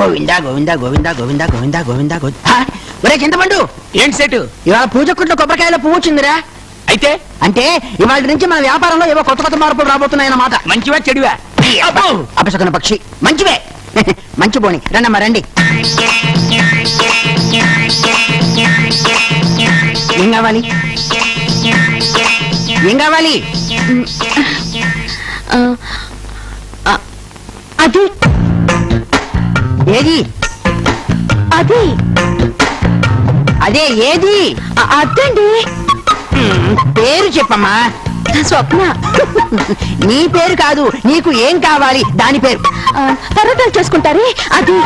గోవిందా గోవిందా గోవిందా గోవిందా గోవిందా గోవిందా గోవిందా. ఒరే చింతపండు, ఏంటి సెటు? ఇవాళ పూజ కుట్లో కొబ్బరికాయలో పువ్వు వచ్చిందిరా. అయితే అంటే ఇవాళ నుంచి మన వ్యాపారంలో ఏవో కొత్త కొత్త మార్పులు రాబోతున్నాయన్నమాట. మంచివా చెడువా? అపశకున పక్షి మంచివే. మంచి బోని రండమ్మా రండి. ఏం కావాలి? ఏం కావాలి? అది ఏది? అది అదే ఏది? అదండి. పేరు చెప్పమ్మా. స్వప్న. నీ పేరు కాదు, నీకు ఏం కావాలి దాని పేరు. పరోటాలు చేసుకుంటారే అది.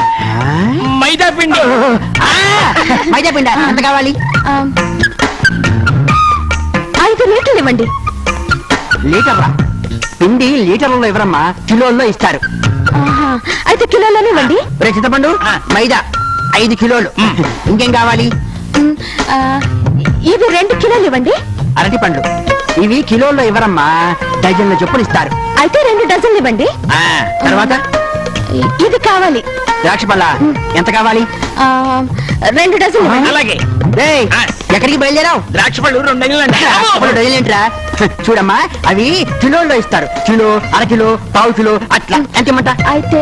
మైదా పిండి. మైదా పిండి ఎంత కావాలి? 5 లీటర్లు ఇవ్వండి. లీటర్లా? పిండి లీటర్లలో ఇవ్వరమ్మా, కిలోల్లో ఇస్తారు. అయితే కిలోలోనే ఇవ్వండి. రే చింతపండు, మైదా 5 కిలోలు. ఇంకేం కావాలి? ఇవి 2 కిలోలు ఇవ్వండి. అరటి పండ్లు ఇవి కిలోల్లో ఇవ్వరమ్మా, డజన్ల చొప్పున ఇస్తారు. అయితే 2 డజన్లు ఇవ్వండి. తర్వాత ఇది కావాలి. ద్రాక్ష పళ్ళ ఎంత కావాలి? 2 డజన్లు ఇవ్వండి. అలాగే. రేయ్, ఎక్కడికి బయలుదేరావు? ద్రాక్ష పళ్ళు 2 డజన్లండి. డజన్ ఏంట్రా? చూడమ్మా, అవి కిలోల్లో ఇస్తారు. కిలో, అరకిలో, పావు కిలో అట్లా. ఎంత ఇమ్మంట? అయితే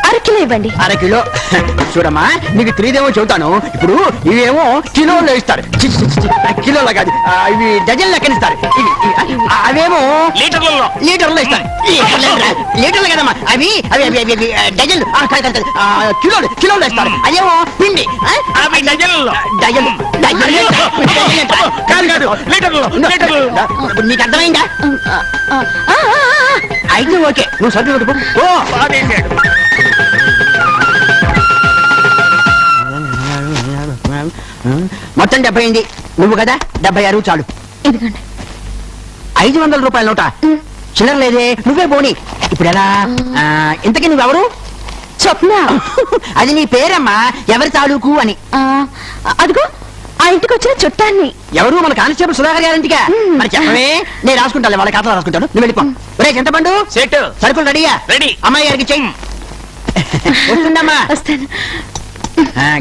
1/2 కిలో ఇవ్వండి. అరకిలో. చూడమ్మా, నీకు తెలియదేమో చెబుతాను. ఇప్పుడు ఇవేమో కిలోల్లో ఇస్తారు. కిలోలో కాదు, ఇవి డజన్ లెక్కనిస్తారు. అవేమో లీటర్లలో. లీటర్లో ఇస్తారు. లీటర్లు కదమ్మా, అవి అవి అవి అవి డజన్లు. కిలోలు కిలోలో ఇస్తారు. అదేమో పిండి అవి డజన్లలో. డజన్ కాదు కాదు, లీటర్లలో. లీటర్లలో. నీకు అర్థమైందా? అయితే ఓకే, నువ్వు సర్ది కొట్టుకో. ఓ బాధేశాడు. మొత్తం 70 అయింది. నువ్వు కదా 76 చాలు. ఇదిగోండి. 500 రూపాయల నోట. చిల్లర లేదే, నువ్వే పోనీ. ఇప్పుడు ఎలా? ఇంతకీ నువ్వెవరు? స్వప్న. అది నీ పేరమ్మా, ఎవరి తాలూకు అని. అదిగో ఆ ఇంటికి వచ్చిన చుట్టాన్ని. ఎవరు? మన కానిస్టేబుల్ సుధాకర్ గారింటిగా? మరి చెప్పవే, నేను రాసుకుంటాను, వాళ్ళ ఖాతాలో రాసుకుంటాను. నువ్వు వెళ్ళిపో. ఒరే చింతపండు, సెటు సరుకులు రెడీయా? రెడీ. అమ్మాయి గారికి చెయ్యి. వస్తుందమ్మా. వస్తాను.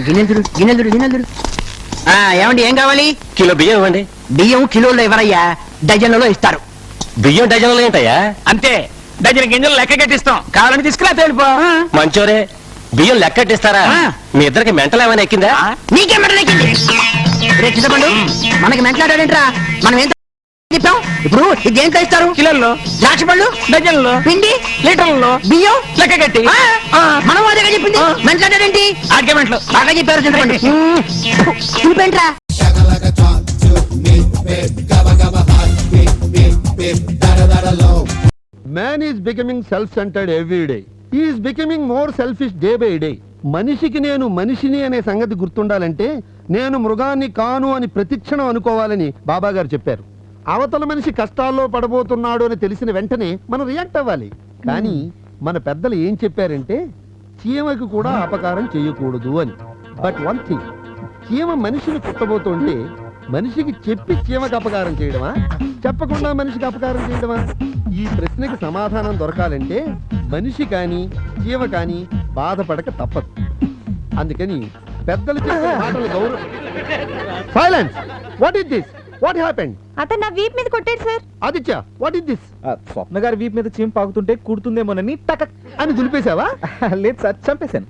గిన్నెలు గిన్నెలు గిన్నెలు. ఏమండి, ఏం కావాలి? కిలో బియ్యం ఇవ్వండి. బియ్యం కిలోల్లో ఎవరయ్యా, డజన్లలో ఇస్తారు. బియ్యం డజన్లు ఏంటయ్యా? అంతే, డజన్ గింజలు లెక్క కట్టిస్తాం. కావాలని తీసుకురా తేలిపో. మంచోరే, బియ్యం లెక్కట్టిస్తారా? మీ ఇద్దరికి మెంటల్ ఏమైనా ఎక్కిందా? నీకే మెడలెక్కింది. రే చింతపండు, మనకి మెంట్లాడేంట్రా? మనం ఏం చెప్పాం? ఇప్పుడు ఇది దేంట్లో ఇస్తారు? కిలోల్లో. ద్రాక్ష పళ్ళు డజన్లో. పిండి లీటర్లలో. బియ్యం లెక్క కట్టి. మనం అదేగా చెప్పింది. మెంట్లాడేంటి? ఆర్గ్యుమెంట్లు. బాగా చెప్పారు చింతపండు. చూపేంట్రా? Man is becoming self-centered every day. He is becoming more selfish day by day. మనిషికి నేను మనిషిని అనే సంగతి గుర్తుండాలంటే నేను మృగాన్ని కాను అని ప్రతిక్షణం అనుకోవాలని బాబా గారు చెప్పారు. అవతల మనిషి కష్టాల్లో పడబోతున్నాడు అని తెలిసిన వెంటనే మనం రియాక్ట్ అవ్వాలి. కానీ మన పెద్దలు ఏం చెప్పారంటే చీమకు కూడా అపకారం చేయకూడదు అని. బట్ వన్ థింగ్, చీమ మనిషిని కుట్టబోతుంటే మనిషికి చెప్పి చీమకు అపకారం చేయడమా, చెప్పకుండా మనిషికి అపకారం చేయడమా? ఈ ప్రశ్నకి సమాధానం దొరకాలంటే మనిషి కానీ చీమ కానీ బాధపడక తప్పదు. అందుకని పెద్దలు చెప్పే మాటలు గౌరవం. Silence. What is this? What happened? అతను నా వీప్ మీద కొట్టాడు sir. Aditya, what is this? Swapna గారి వీప్ మీద చీమ పాకుతుంటే కుడుతుందేమోనని టక్ అని దులిపేశావా? లేదు సార్, చంపేశాను.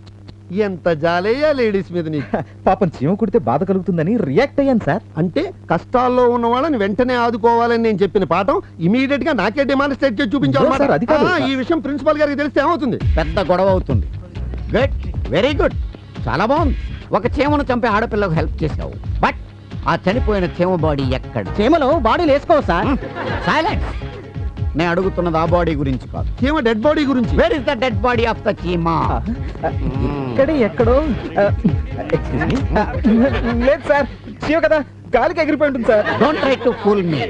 ఎంత జాలేయా లేడీస్ మీద నీకు. పాపం చీమ కుడితే బాధ కలుగుతుందని రియాక్ట్ అయ్యాను సార్. అంటే కష్టాల్లో ఉన్న వాళ్ళని వెంటనే ఆదుకోవాలని నేను చెప్పిన పాఠం ఇమీడియట్ గా నాకే డెమాన్స్ట్రేట్ చేసి చూపించాలి. సార్, అది కాదు. ఈ విషయం ప్రిన్సిపల్ గారికి తెలిస్తే ఏమవుతుంది? పెద్ద గొడవ అవుతుంది. గుడ్, వెరీ గుడ్, చాలా బాగుంది. ఒక చీమను చంపే ఆడపిల్లకు హెల్ప్ చేసావు. బట్ ఆ చనిపోయిన చీమ బాడీ ఎక్కడ? చీమలో బాడీలు వేసుకోవు సార్. సైలెన్స్. నేను అడుగుతున్నది ఆ బాడీ గురించి కాదు, చీమ డెడ్ బాడీ గురించి. Where is the dead body of the చీమ? ఇక్కడే ఎక్కడో. లేదు సార్, చీమ కదా గాలికి ఎగిరిపోయి ఉంటుంది sir. Don't try to fool me.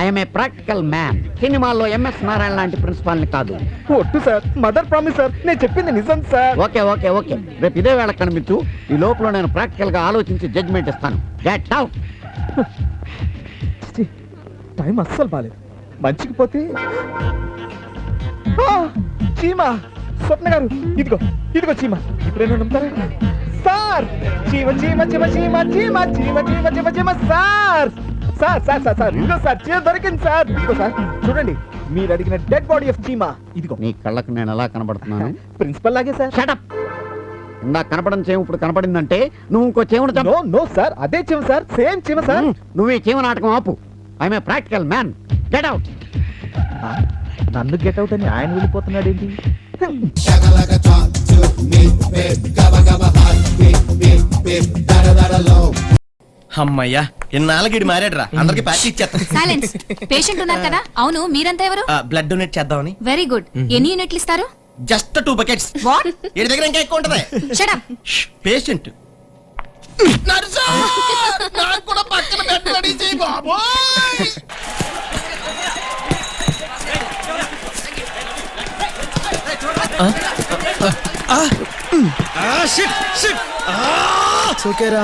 I'm a practical man. సినిమాల్లో ఎంఎస్ నారాయణ లాంటి ప్రిన్సిపాల్ ని కాదు. ఒట్టు సార్, మదర్ ప్రామిస్ సార్, నేను చెప్పింది నిజం సార్. ఓకే ఓకే ఓకే, రేపు ఇదే వేళ కనిపించు. ఈ లోపల నేను ప్రాక్టికల్ గా ఆలోచించి జడ్జ్మెంట్ ఇస్తాను. Get out. టైం అస్సలు బాలేదు. మంచికి పోతే చీమ స్వప్న గారు ఇదిగో ఇదిగో చీమ ఇప్పుడేనా నమ్ముతారా సార్ చీమ చీమ చీమ చీమ చీమ చీమ చీమ చీమ చీమ sir sir sir sir sir ఇదిగో సార్ చీమ దొరికింది సార్ ఇదిగో సార్ చూడండి మీరు అడిగిన డెడ్ బాడీ ఆఫ్ చీమ ఇదిగో నీ కళ్ళకు నేను ఎలా కనబడుతున్నాను? ప్రిన్సిపల్ లాగే సార్ షటప్. ఇందా కనపడని చేము ఇప్పుడు కనపడిందంటే నువ్వు ఇంకో చేమును చంపు. నో నో సార్ అదే చీమ సార్ సేమ్ చీమ సార్ నువ్వు ఈ చీమ నాటకం ఆపు. I'm a practical man. Get out. నన్ను గెట్ అవుట్ అని ఆయన వెళ్ళిపోతున్నాడు ఏంటి అమ్మయ్యా ఇన్నాళ్ళకి మారాడు రా అందరికి ప్యాక్ ఇచ్చేస్తా సైలెన్స్. పేషెంట్ ఉన్నారు కదా. అవును, మీరంతా ఎవరు? బ్లడ్ డొనేట్ చేద్దామని వెరీ గుడ్. ఎన్ని యూనిట్లు ఇస్తారు? Just 2 buckets what? వీడి దగ్గర ఇంకా ఎక్కువ ఉంటది షట్ అప్. పేషెంట్ పక్కన పెట్టండి బాబోయ్ ఓకేరా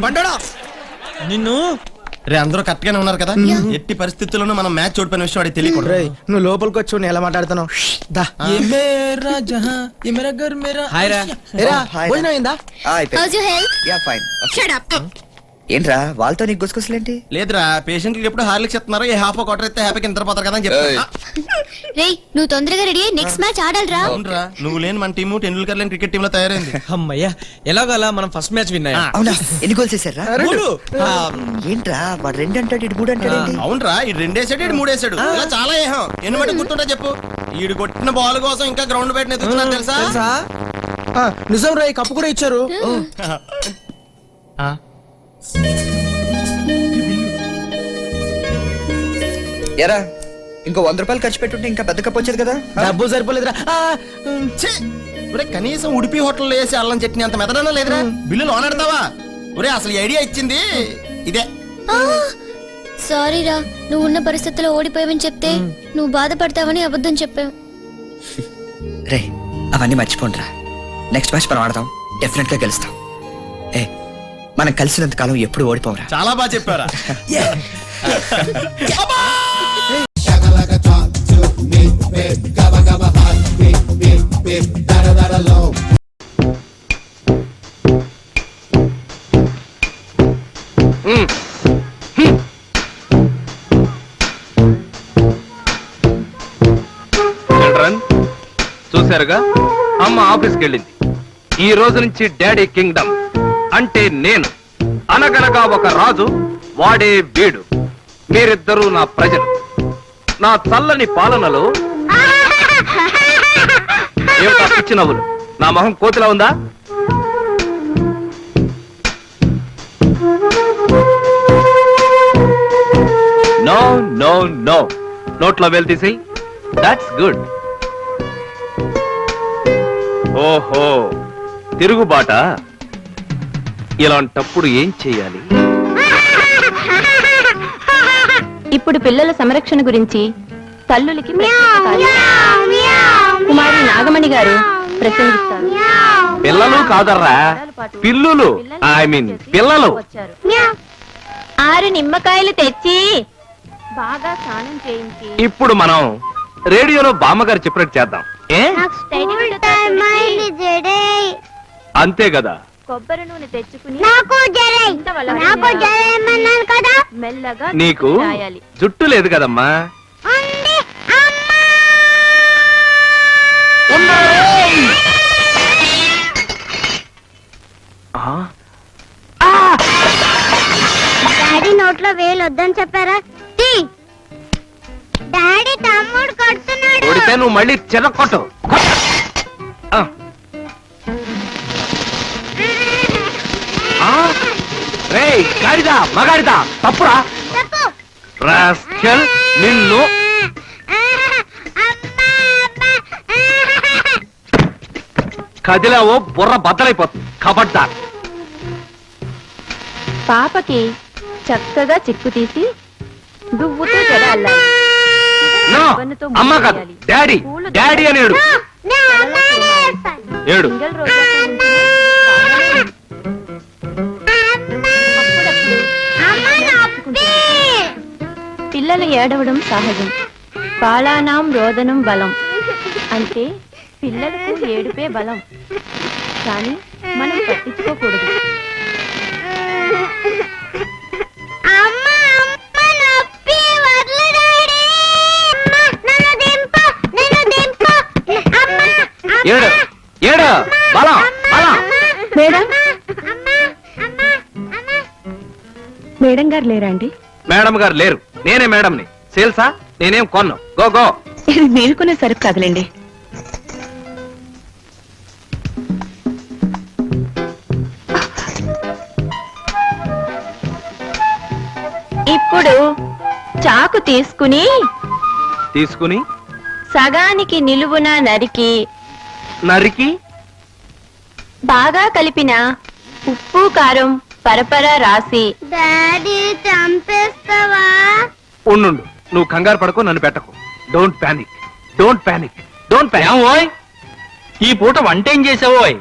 బండోడా నిన్ను రే అందరూ కరెక్ట్ గానే ఉన్నారు కదా ఎట్టి పరిస్థితుల్లోనూ మనం మ్యాచ్ ఓడిపోయిన విషయం వాడికి తెలియకూడదు నువ్వు లోపలికి వచ్చి నేను ఎలా మాట్లాడుతున్నావు భోజనం అయిందా house you health? Yeah fine shut up. ఏంట్రా వాళ్ళతో నీకు గుసగుసలేంటి లేదురా పేషెంట్ ఎప్పుడు హార్లిక్స్ ఇస్తున్నారు ఏ హాఫ్ క్వార్టర్ అయితే హ్యాపీకి నిద్రపోతారు కదా అని చెప్తా రేయ్, నువ్వు తొందరగా రెడీ అయ్యి నెక్స్ట్ మ్యాచ్ ఆడాలిరా. అవునరా నువ్వు లేని మన టీము టెండూల్కర్ లేని క్రికెట్ టీమ్ లో తయారైంది అమ్మయ్యా ఎలాగలా మనం ఫస్ట్ మ్యాచ్ విన్ అయ్యాం. అవునా ఎన్ని గోల్స్ వేసారా మూడు. ఏంట్రా వాడు 2 అంటాడు ఇటు 3 అంటాడు ఏంటి? అవునరా ఈ 2 వేసాడు ఇటు 3 వేసాడు ఇలా చాలా ఏహం ఎన్ని మట్టి గుర్తుంటా చెప్పు ఈడు కొట్టిన బాల్ కోసం ఇంకా గ్రౌండ్ బయట ఎత్తుతున్నారు తెలుసా నిజం రా కప్పు కూడా ఇచ్చారు ఎరా ఇంకో 100 రూపాయలు ఖర్చు పెట్టుంటే ఇంకా పెద్ద కప్పు వచ్చేది కదా డబ్బు సరిపోలేదురా ఛీ! ఒరే కనీసం ఉడిపి హోటల్లో వేసి అల్లం చట్నీ అంత మెదడనా లేదురా బిల్లు లోన్ ఆడతావా ఒరే అసలు ఈ ఐడియా ఇచ్చింది ఇదే సారీ రా, నువ్వు ఉన్న పరిస్థితుల్లో ఓడిపోయావని చెప్తే నువ్వు బాధపడతావని అబద్ధం చెప్పావు. రే అవన్నీ మర్చిపోండిరా నెక్స్ట్ మ్యాచ్ మనం ఆడదాం డెఫినెట్ గా గెలుస్తాం ఏ మనం కలిసినంత కాలం ఎప్పుడు ఓడిపోవరా చాలా బాగా చెప్పారా చిల్డ్రన్ చూశారుగా అమ్మ ఆఫీస్కి వెళ్ళింది. ఈ రోజు నుంచి డాడీ కింగ్డమ్ అంటే నేను అనగనగా ఒక రాజు వాడే వీడు మీరిద్దరూ నా ప్రజలు. నా చల్లని పాలనలో ఏమిటా పిచ్చి నవ్వులు? నా మొహం కోతిలా ఉందా? నో నో నో నోట్లో వేలు తీసి దాట్స్ గుడ్. ఓహో తిరుగుబాట. ఇలాంటప్పుడు ఏం చేయాలి? ఇప్పుడు పిల్లల సంరక్షణ గురించి తల్లులకి కుమారి నాగమణి గారు ప్రసంగిస్తారు. పిల్లలు కాదర్రా పిల్లులు, ఐ మీన్ పిల్లలు. 6 నిమ్మకాయలు తెచ్చి బాగా స్నానం చేయించి ఇప్పుడు మనం రేడియోలో బామ్మగారు చెప్పినట్టు చేద్దాం. ఏ అంతే కదా. కొబ్బరి నూనె తెచ్చుకుని మెల్లగా నీకు రాయాలి. జుట్టు లేదు కదమ్మా. డాడీ నోట్లో వేలు వద్దని చెప్పారా? డాడీ తమ్ముడు కొడుతున్నాడు. కొడితే నువ్వు మళ్ళీ చిరక్కొట్టు. రేయ్ గాడిదా మగాడిదా తప్పురా రాస్కెల్ నిన్ను. కదిలావో బుర్ర బద్దలైపోతుంది. కబడ్డా. పాపకి చక్కగా చిక్కు తీసి దువ్వుతో జడ అల్లాలి. నో అమ్మ కాదు డాడీ. డాడీ అని ఏడు ఏడు. సింగల్ రోజా పువ్వుని అప్పుడప్పుడు పిల్లలు ఏడవడం సహజం. బాలానాం రోదనం బలం అంటే పిల్లలకు ఏడుపే బలం, కానీ మనం పట్టించుకోకూడదు. ఏడు ఏడు బలం బలం. మేడం, మేడం గారు లేరా అండి? మేడం గారు లేరు, నేనే మేడంని. సేల్సా? నేనేం కొన్ను. Go go. ఇది మీరు కొనే సరుకు కాదులేండి. ఇప్పుడు చాకు తీసుకుని సగానికి నిలువున నరికి నరికి బాగా కలిపిన ఉప్పు కారం పరపర రాసి. డాడీ చంపేస్తావా? ఉండు, నువ్వు కంగారు పడకు, నన్ను పెట్టకు. Don't panic, don't panic, don't panic. ఓయ్, ఈ పూట వంట ఏం చేసావోయ్?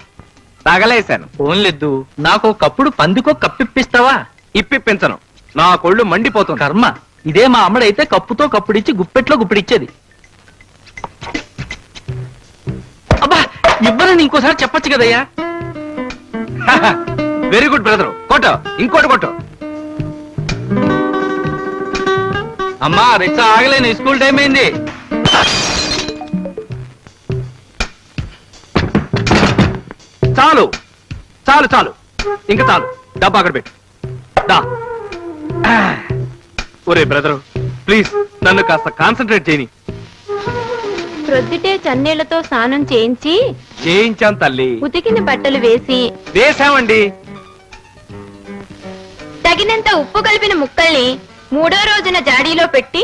తగలేశాను. ఫోన్లెద్దు, నాకు ఒకప్పుడు పందికో కప్పిప్పిస్తావా? ఇప్పిప్పించను, నా కొళ్ళు మండిపోతుంది. కర్మ, ఇదే మా అమ్మడైతే కప్పుతో కప్పుడిచ్చి గుప్పెట్లో గుప్పిడిచ్చేది. అబ్బా, ఇవ్వనని ఇంకోసారి చెప్పొచ్చు కదయ్యా. వెరీ గుడ్ బ్రదర్, కొట్టు, ఇంకోటి కొట్టు. అమ్మా రిక్షా ఆగలేను, స్కూల్ టైం అయింది. చాలు చాలు చాలు, ఇంకా చాలు. డబ్బా అక్కడ పెట్టు. దా. ఒరే బ్రదరు, ప్లీజ్ నన్ను కాస్త కాన్సన్ట్రేట్ చేయని. ప్రొద్దుటే చన్నీళ్లతో స్నానం చేయించి చేయించాను తల్లి. ఉతికిన బట్టలు వేసి వేశామండి. తగినంత ఉప్పు కలిపిన ముక్కల్ని 3వ రోజున జాడీలో పెట్టి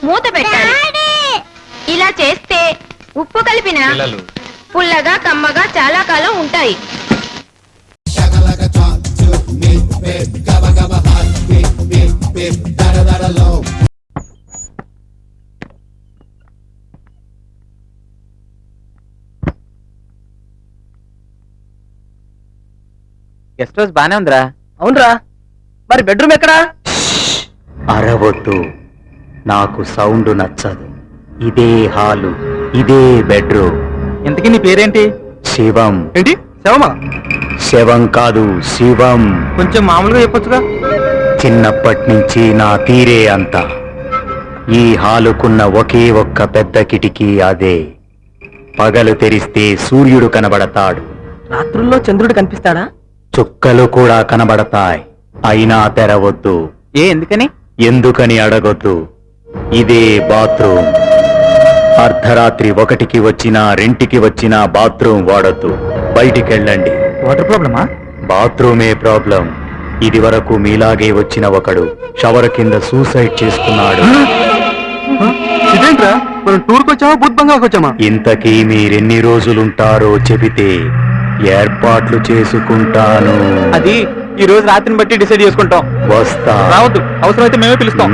మూత పెట్టాలి. ఇలా చేస్తే ఉప్పు కలిపిన పుల్లగా కమ్మగా చాలా కాలం ఉంటాయి. గెస్ట్ హౌస్ బానే ఉందిరా. అవునరా, మరి బెడ్రూమ్ ఎక్కడా? అరవద్దు, నాకు సౌండ్ నచ్చదు. ఇదే హాలు, ఇదే బెడ్రూమ్. ఇంతకీ నీ పేరేంటి? శివం. ఏంటి శవమా? శవం కాదు, శివం. కొంచెం మామూలుగా చెప్పొచ్చుగా. చిన్నప్పటి నుంచి నా తీరే అంత. ఈ హాలుకున్న ఒకే ఒక్క పెద్ద కిటికీ అదే. పగలు తెరిస్తే సూర్యుడు కనబడతాడు, రాత్రుల్లో చంద్రుడు కనిపిస్తాడా? చుక్కలు కూడా కనబడతాయి. అయినా తెరవద్దు. ఎందుకని? ఎందుకని అడగొద్దు. ఇదే బాత్రూమ్. అర్ధరాత్రి 1కి వచ్చినా 2కి వచ్చినా బాత్రూమ్ వాడొద్దు. బయటికెళ్ళండి. వాటర్ ప్రాబ్లమా? బాత్రూమే ప్రాబ్లం. ఇది వరకు మీలాగే వచ్చిన ఒకడు షవర్ కింద సూసైడ్ చేసుకున్నాడు. ఇదేంట్రా, మనం టూర్కి వచ్చామా బుద్ధ్ బంగాకి వచ్చామా? ఇంతకీ మీరెన్ని రోజులుంటారో చెబితే ఏర్పాట్లు చేసుకుంటాను. అది ఈ రోజు రాత్రిని బట్టి డిసైడ్ చేసుకుంటాం. వస్తా. రావద్దు, అవసరమైతే మేమే పిలుస్తాం.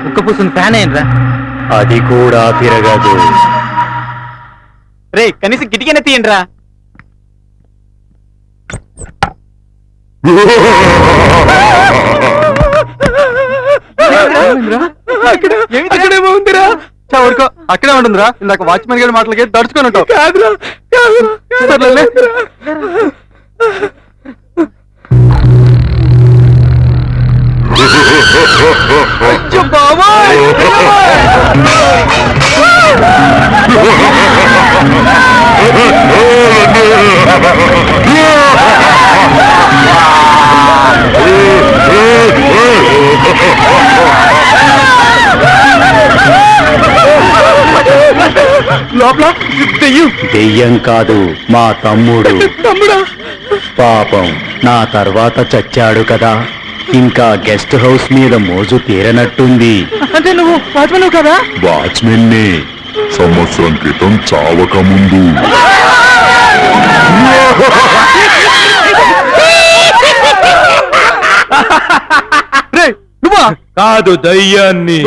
కుక్క పూసుని ఫ్యాన్ అయ్యిండ్రా. అది కూడా తిరగదు. రే, కనీసం కిటికీనే తీయండిరా. అక్కడేమో ఉందిరా. ఊరుకో, అక్కడే ఉంటుందిరా. ఇందాక వాచ్మెన్ గారి మాటలకి దడుచుకొని ఉంటావు. లోపల దెయ్యం కాదు, మా తమ్ముడు. పాపం నా తర్వాత చచ్చాడు కదా, ఇంకా గెస్ట్ హౌస్ మీద మోజు తీరనట్టుంది. అంటే నువ్వు వాచ్మెన్ కదా? వాచ్మెన్ నే, సంవత్సరం క్రితం చావక ముందు. నువ్వా? కాదు, దయ్యాన్ని.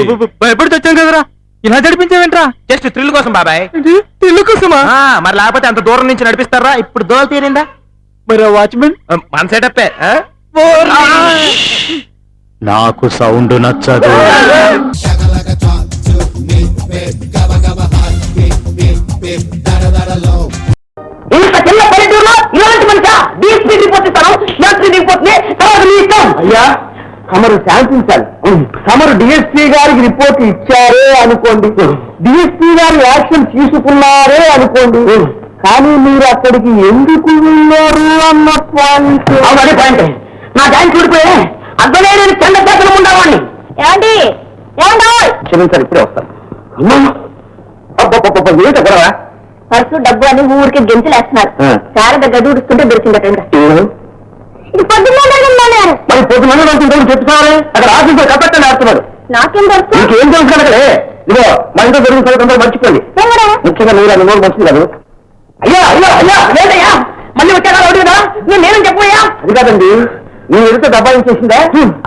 ఎప్పుడు తెచ్చాం కదరా, ఇలా నడిపించావేంట్రా? జస్ట్ థ్రిల్ కోసం బాబాయ్. ఇల్లు కోసమా? మరి లేకపోతే అంత దూరం నుంచి నడిపిస్తారా? ఇప్పుడు దోల తీరిందా? మరి వాచ్మెన్ మన సెటప్పే. నాకు సౌండ్ నచ్చదు. డిఎస్పీ రిపోర్ట్ ఇస్తాను, ఎస్పీ రిపోర్ట్ ని తర్వాత మీ ఇష్టం. అయ్యా తమరు శాంతించాలి. తమరు డిఎస్పీ గారికి రిపోర్ట్ ఇచ్చారే అనుకోండి, డిఎస్పీ గారు యాక్షన్ తీసుకున్నారే అనుకోండి, కానీ మీరు అక్కడికి ఎందుకు వెళ్ళారు అన్న పాయింట్. అదే పాయింట్. నా ట్యాంక్ చూడిపోయే అర్థమే నేను చంద్రశేఖరం ఉండేవాడిని. ఏమండి ఏమండో క్షమించాలి, ఇప్పుడే వస్తాను. ఏంటో గొడవ? పర్సు డబ్బు అని ఊరికి గెంతులేస్తున్నారు. శారద గది ఉడుస్తుంటే దొరికిందట. ఇది పొద్దున్న మరి పొద్దున చెప్తున్నారు, అక్కడ ఆఫీసులో కట్టండి ఆడుతున్నాడు. నాకేం తెలుసు? ఇంకేం తెలుసు కనుకలే. ఇదిగో మా ఇంట్లో జరిగిన సంగతి మర్చిపోండి. ముఖ్యంగా మీరు అది నోరు మంచిది కాదు. అయ్యా అయ్యా అయ్యా లేదయ్యా, మళ్ళీ వచ్చారా అడుగుదా? నేనేం చెప్పయ్యా? అది కాదండి, నీ ఎదుట దబాయించేసిందా,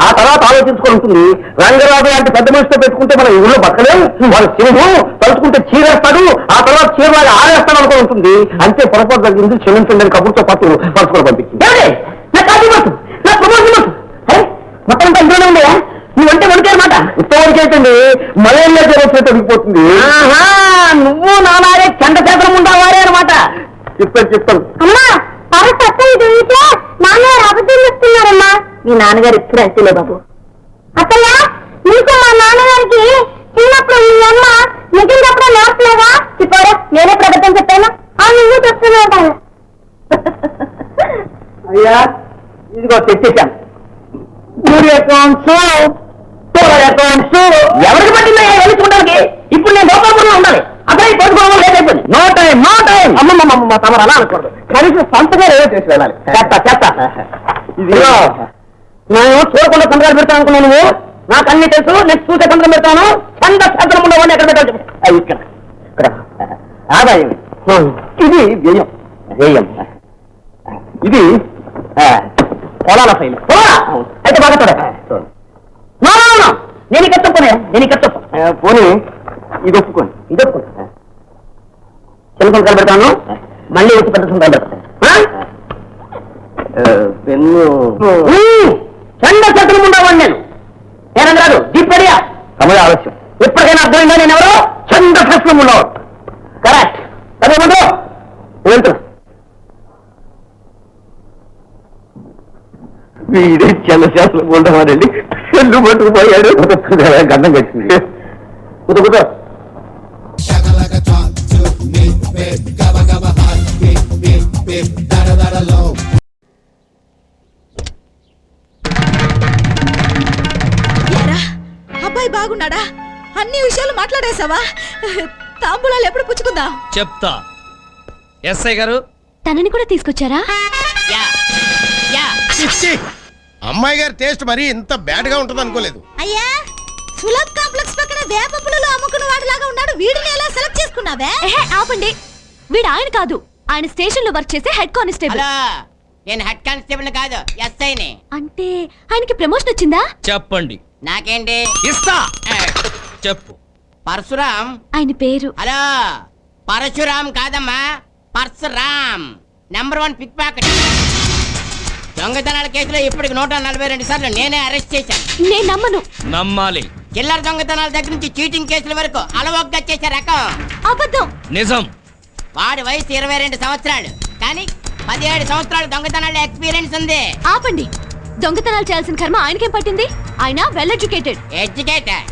ఆ తర్వాత ఆలోచించుకొని ఉంటుంది. రంగరాజు లాంటి పెద్ద మనిషితో పెట్టుకుంటే మనం ఊళ్ళో బతకలేం, వాడు సింహం తలుచుకుంటే చీరేస్తాడు, ఆ తర్వాత చీరలాగా ఆరేస్తాడు అనుకుని ఉంటుంది. అంతే పొరపాటు జరిగింది, క్షమించండి అని కబుర్తో పాటు పరచుకొని పంపించింది. నా కాదు బస్సు, నా ప్రమోషన్ బస్సు. మొత్తం అంతా ఇంట్లోనే ఉండయా? నువ్వంటే వణికే అనమాట. ఇంతవరకైతే మలేరియా జ్వరం తగ్గిపోతుంది. నువ్వు నానారే చండశేఖరం ఉండవారే అనమాట. చెప్తాను అమ్మా నాన్నగారు అబద్ధం చెప్తున్నారమ్మా. మీ నాన్నగారు ఎప్పుడు అంతేలే బాబు. అత్తయ్య నీకు మా నాన్నగారికి చిన్నప్పుడు మీ అమ్మ నిజం చెప్పడం నేర్పలేదా? చెప్పారా? నేనే అబద్ధం చెప్పాను. నువ్వు చెప్తున్నావు. అయ్యా ఇదిగో తెచ్చేసాను. 3 అకౌంట్స్, 4 అకౌంట్స్. ఎవరికి పట్టిందా వెళ్ళించుకోవడానికి? ఇప్పుడు నేను లోపల ఉండాలి. అబ్బాయి పడుకోవడం లేదైపోయింది. No time no time. అమ్మమ్మ తమరు అలా అనకూడదు. కనీసం సంతగా ఏదో చేసి వెళ్ళాలి. చేస్తా. ఇదిగో నేను చూడకుండా సంతకాలు పెడతాను అనుకున్నాను. నువ్వు నాకు అన్ని తెలుసు, నెక్స్ట్ చూసే సంతకం పెడతాను. చంద్రశేఖరం ఉండేవాడిని ఎక్కడ పెట్టాలి? ఇక్కడ ఆదాయం. ఇది వ్యయం. ఇది పొలాల ఫైల్. అయితే బాగా చూడ. నేను ఇక్కడ తప్పు పోనీ ఇది ఒప్పుకోండి. చిన్న సంతకాలు పెడతాను, మళ్ళీ వచ్చి పెద్ద సంతకాలు పెడతాను. పెన్ను చంద్రశేఖరం ఉండేవాడిని నేను. నేనంటారు దీపడియా సమయ ఆలస్యం. ఎప్పటికైనా అర్థమైందా నేను ఎవరో? చంద్రశేఖరం ఉండేవాడు. కరెక్ట్. అదే ముందు వెళ్తున్నా. వీడే చంద్రశేఖరం ఉండేవాడండి. చెల్లు పట్టుకుపోయాడు. గండం కట్టింది. కుదుకుతో అబ్బాయి బాగున్నాడా? అన్ని విషయాలు మాట్లాడేశావా? తాంబూలాలు ఎప్పుడు పుచ్చుకుందాం? చెప్తా. ఎస్ఐ గారు తనని కూడా తీసుకొచ్చారా? అమ్మాయి గారి టేస్ట్ మరి ఇంత బ్యాడ్ గా ఉంటది అనుకోలేదు. అయ్యా సులభ్ కాంప్లెక్స్ పక్కన వేప పుల్లలు అమ్ముకున్న వాడిలాగా ఉన్నాడు. వీడిని ఎలా సెలెక్ట్ చేసుకున్నావే? ఆపండి, వీడు ఆయన కాదు, ఆయన స్టేషన్ లో వర్క్ చేసే హెడ్ కానిస్టేబుల్. నేను హెడ్ కానిస్టేబుల్ కాదు, ఎస్ఐని. అంటే ఆయనకి ప్రమోషన్ వచ్చిందా? చెప్పండి. నాకేంటి ఇస్తా. చెప్పు. పరశురాం ఆయన పేరు. హలో, పరశురాం కాదమ్మా, పరశురాం. Number 1 pickpocket. దొంగతనాల కేసులో ఇప్పటికి 142 సార్లు నేనే అరెస్ట్ చేశాను. నేను నమ్మను. నమ్మాలి. చిల్లర దొంగతనాల దగ్గర నుంచి చీటింగ్ కేసుల వరకు అలవోగ్గా చేసే రకం. అబద్ధం. నిజం. వాడి వయసు 22 సంవత్సరాలు, కానీ 17 సంవత్సరాలు దొంగతనాల ఎక్స్పీరియన్స్ ఉంది. ఆపండి, దొంగతనాలు చేయాల్సిన కర్మ ఆయనకేం పట్టింది? ఆయన వెల్ ఎడ్యుకేటెడ్. ఎడ్యుకేటర్?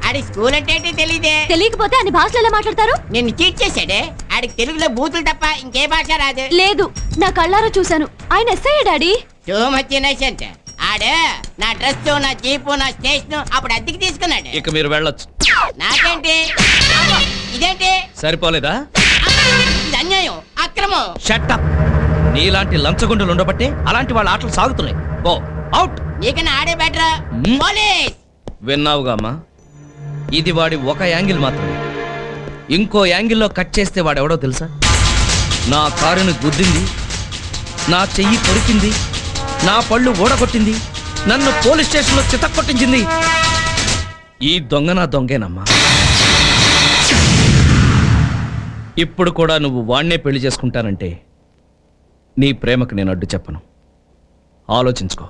ఆడి స్కూల్ అంటే తెలియదే. తెలియకపోతే అన్ని భాషలు ఎలా మాట్లాడతారు? నిన్ను చీట్ చేశాడే. ఆడికి తెలుగులో బూతులు తప్ప ఇంకే భాష రాదు. లేదు, నా కళ్ళారా చూశాను. ఆయన SI daddy. Too much innocent. ఆడు నా డ్రెస్, నా జీపు, నా స్టేషన్ అప్పుడు అద్దెకి తీసుకున్నాడు. ఇక మీరు వెళ్ళొచ్చు. నాకేంటి? ఇదేంటి? సరిపోలేదా? ఇది అన్యాయం, అక్రమం. Shut up. నీలాంటి లంచగొండలు ఉండబట్టే అలాంటి వాళ్ళ ఆటలు సాగుతున్నాయి. ఓ అవుట్. నీకన్నా ఆడే బెటర్. పోలీస్. విన్నావుగా అమ్మా, ఇది వాడి ఒక యాంగిల్ మాత్రమే. ఇంకో యాంగిల్లో కట్ చేస్తే వాడెవడో తెలుసా? నా కారుని గుద్దింది, నా చెయ్యి కొరికింది, నా పళ్ళు ఊడగొట్టింది, నన్ను పోలీస్ స్టేషన్లో చితక్కొట్టించింది ఈ దొంగ నా దొంగేనమ్మా. ఇప్పుడు కూడా నువ్వు వాణ్ణే పెళ్లి చేసుకుంటానంటే నీ ప్రేమకు నేను అడ్డు చెప్పను. ఆలోచించుకో.